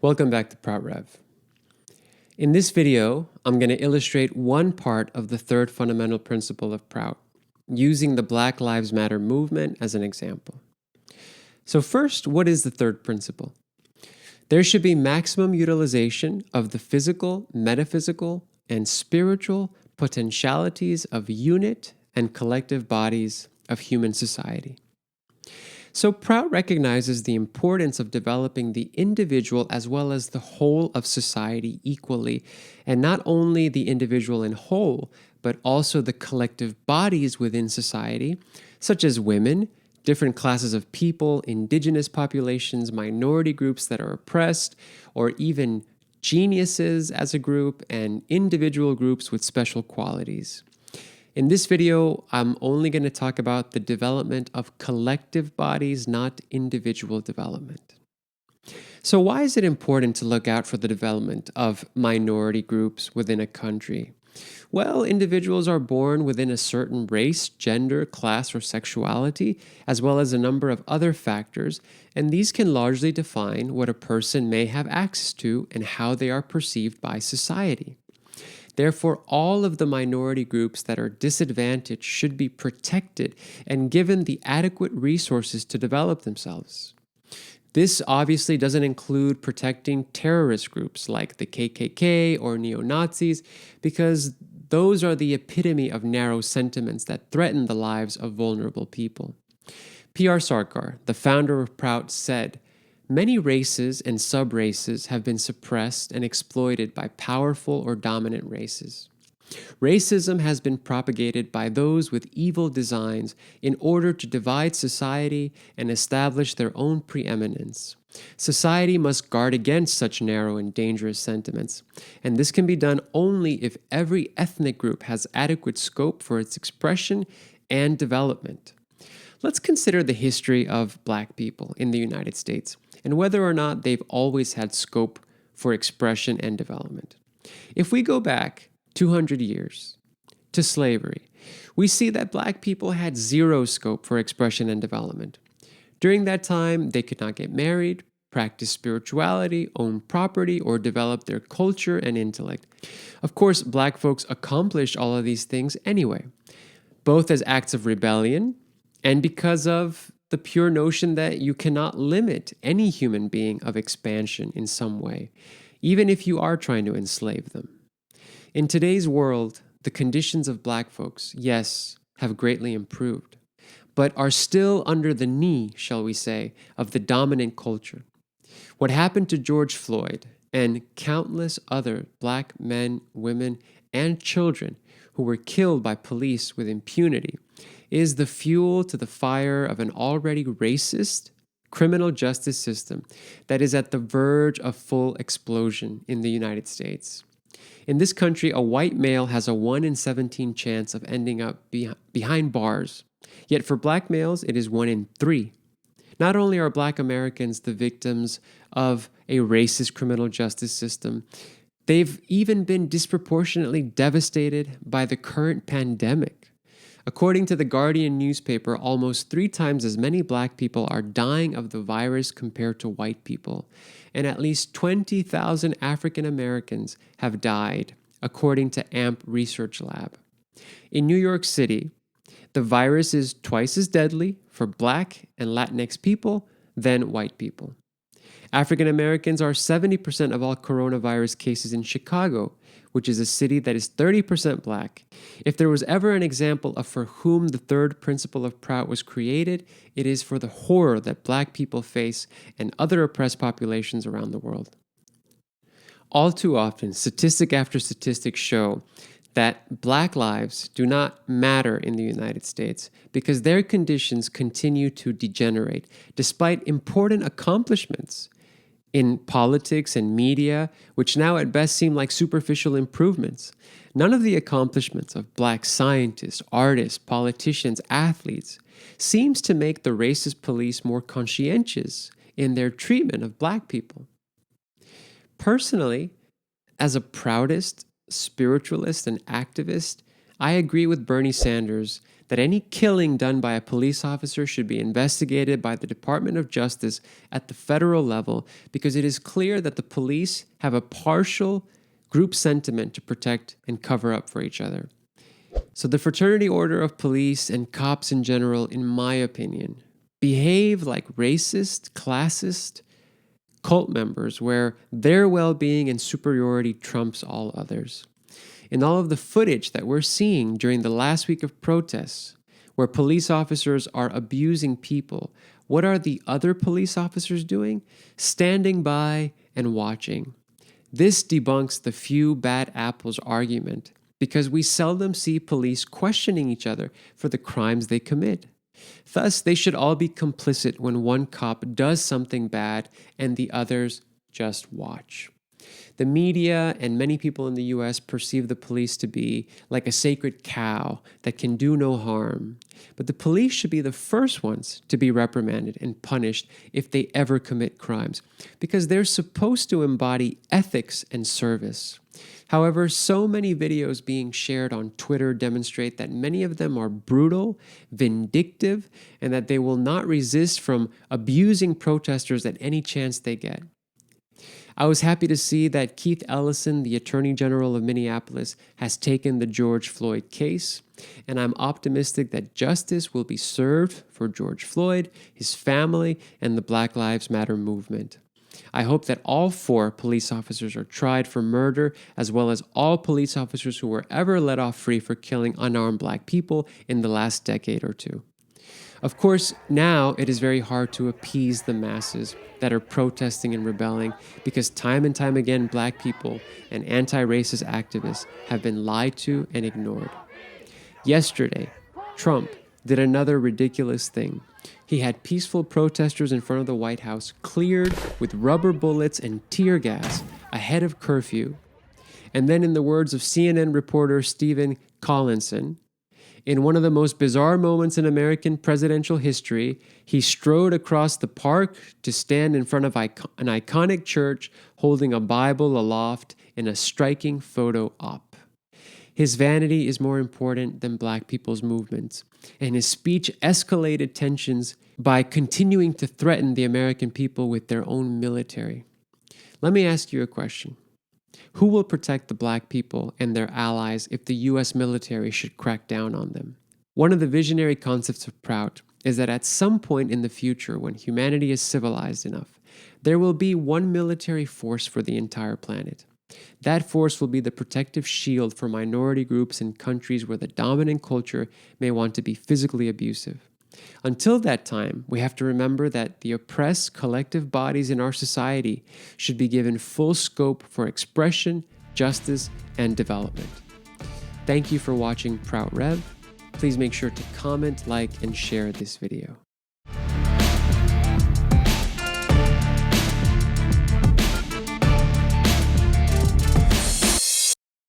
Welcome back to PROUT Rev. In this video, I'm going to illustrate one part of the third fundamental principle of PROUT, using the Black Lives Matter movement as an example. So first, what is the third principle? There should be maximum utilization of the physical, metaphysical, and spiritual potentialities of unit and collective bodies of human society. So PROUT recognizes the importance of developing the individual as well as the whole of society equally, and not only the individual in whole, but also the collective bodies within society, such as women, different classes of people, indigenous populations, minority groups that are oppressed, or even geniuses as a group and individual groups with special qualities. In this video, I'm only going to talk about the development of collective bodies, not individual development. So why is it important to look out for the development of minority groups within a country? Well, individuals are born within a certain race, gender, class, or sexuality, as well as a number of other factors, and these can largely define what a person may have access to and how they are perceived by society. Therefore, all of the minority groups that are disadvantaged should be protected and given the adequate resources to develop themselves. This obviously doesn't include protecting terrorist groups like the KKK or neo-Nazis, because those are the epitome of narrow sentiments that threaten the lives of vulnerable people. P.R. Sarkar, the founder of PROUT, said, "Many races and sub-races have been suppressed and exploited by powerful or dominant races. Racism has been propagated by those with evil designs in order to divide society and establish their own preeminence. Society must guard against such narrow and dangerous sentiments, and this can be done only if every ethnic group has adequate scope for its expression and development." Let's consider the history of Black people in the United States and whether or not they've always had scope for expression and development. If we go back 200 years to slavery, we see that Black people had zero scope for expression and development. During that time, they could not get married, practice spirituality, own property, or develop their culture and intellect. Of course, Black folks accomplished all of these things anyway, both as acts of rebellion and because of the pure notion that you cannot limit any human being of expansion in some way, even if you are trying to enslave them. In today's world, the conditions of Black folks, yes, have greatly improved, but are still under the knee, shall we say, of the dominant culture. What happened to George Floyd and countless other Black men, women, and children who were killed by police with impunity is the fuel to the fire of an already racist criminal justice system that is at the verge of full explosion in the United States. In this country, a white male has a 1 in 17 chance of ending up behind bars. Yet for Black males, it is 1 in 3. Not only are Black Americans the victims of a racist criminal justice system, they've even been disproportionately devastated by the current pandemic. According to the Guardian newspaper, almost 3 times as many Black people are dying of the virus compared to white people, and at least 20,000 African Americans have died, according to AMP Research Lab. In New York City, the virus is twice as deadly for Black and Latinx people than white people. African Americans are 70% of all coronavirus cases in Chicago, which is a city that is 30% Black. If there was ever an example of for whom the third principle of PROUT was created, it is for the horror that Black people face and other oppressed populations around the world. All too often, statistic after statistic show that Black lives do not matter in the United States because their conditions continue to degenerate despite important accomplishments in politics and media, which now at best seem like superficial improvements. None of the accomplishments of Black scientists, artists, politicians, athletes seems to make the racist police more conscientious in their treatment of Black people. Personally, as a proutist, spiritualist, and activist, I agree with Bernie Sanders that any killing done by a police officer should be investigated by the Department of Justice at the federal level because it is clear that the police have a partial group sentiment to protect and cover up for each other. So the fraternity order of police and cops in general, in my opinion, behave like racist, classist cult members where their well-being and superiority trumps all others. In all of the footage that we're seeing during the last week of protests, where police officers are abusing people, what are the other police officers doing? Standing by and watching. This debunks the few bad apples argument because we seldom see police questioning each other for the crimes they commit. Thus, they should all be complicit when one cop does something bad and the others just watch. The media and many people in the US perceive the police to be like a sacred cow that can do no harm. But the police should be the first ones to be reprimanded and punished if they ever commit crimes, because they're supposed to embody ethics and service. However, so many videos being shared on Twitter demonstrate that many of them are brutal, vindictive, and that they will not resist from abusing protesters at any chance they get. I was happy to see that Keith Ellison, the Attorney General of Minneapolis, has taken the George Floyd case, and I'm optimistic that justice will be served for George Floyd, his family, and the Black Lives Matter movement. I hope that all 4 police officers are tried for murder, as well as all police officers who were ever let off free for killing unarmed black people in the last decade or two. Of course, now it is very hard to appease the masses that are protesting and rebelling because time and time again, black people and anti-racist activists have been lied to and ignored. Yesterday, Trump did another ridiculous thing. He had peaceful protesters in front of the White House cleared with rubber bullets and tear gas ahead of curfew. And then, in the words of CNN reporter Stephen Collinson, in one of the most bizarre moments in American presidential history, he strode across the park to stand in front of an iconic church holding a Bible aloft in a striking photo op. His vanity is more important than black people's movements, and his speech escalated tensions by continuing to threaten the American people with their own military. Let me ask you a question. Who will protect the black people and their allies if the U.S. military should crack down on them? One of the visionary concepts of PROUT is that at some point in the future, when humanity is civilized enough, there will be one military force for the entire planet. That force will be the protective shield for minority groups in countries where the dominant culture may want to be physically abusive. Until that time, we have to remember that the oppressed collective bodies in our society should be given full scope for expression, justice, and development. Thank you for watching PROUT Rev. Please make sure to comment, like, and share this video.